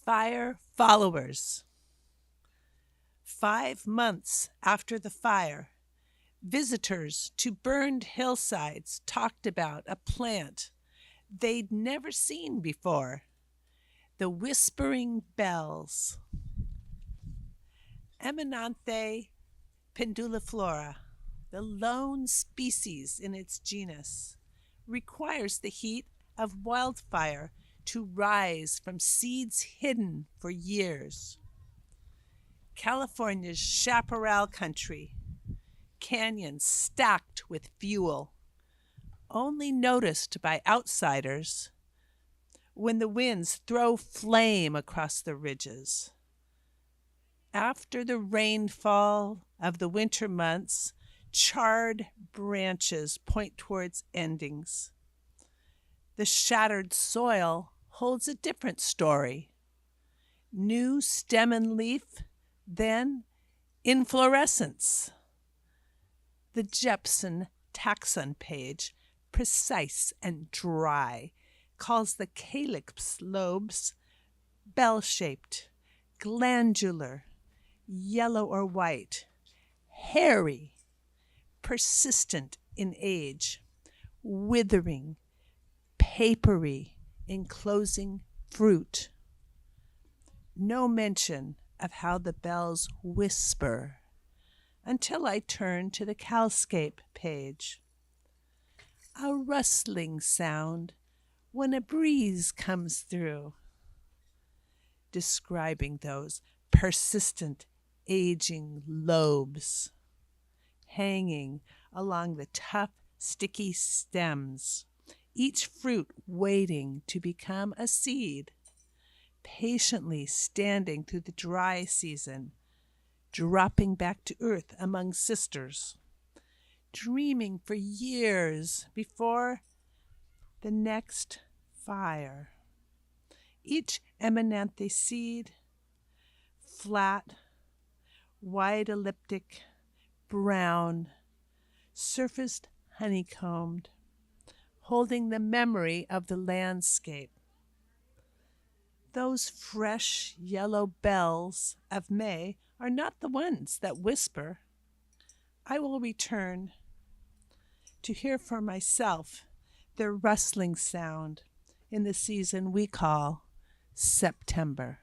Fire followers. 5 months after the fire, visitors to burned hillsides talked about a plant they'd never seen before, the whispering bells. Eminenthe penduliflora, the lone species in its genus, requires the heat of wildfire to rise from seeds hidden for years. California's chaparral country, canyons stacked with fuel, only noticed by outsiders when the winds throw flame across the ridges. After the rainfall of the winter months, charred branches point towards endings. The shattered soil holds a different story. New stem and leaf, then inflorescence. The Jepson taxon page, precise and dry, calls the calyx lobes bell-shaped, glandular, yellow or white, hairy, persistent in age, withering, papery, enclosing fruit. No mention of how the bells whisper until I turn to the cowscape page. A rustling sound when a breeze comes through, describing those persistent, aging lobes hanging along the tough, sticky stems, each fruit waiting to become a seed, patiently standing through the dry season, dropping back to earth among sisters, dreaming for years before the next fire. Each eminenthe seed, flat, wide elliptic, brown, surfaced honeycombed, holding the memory of the landscape. Those fresh yellow bells of May are not the ones that whisper. I will return to hear for myself their rustling sound in the season we call September.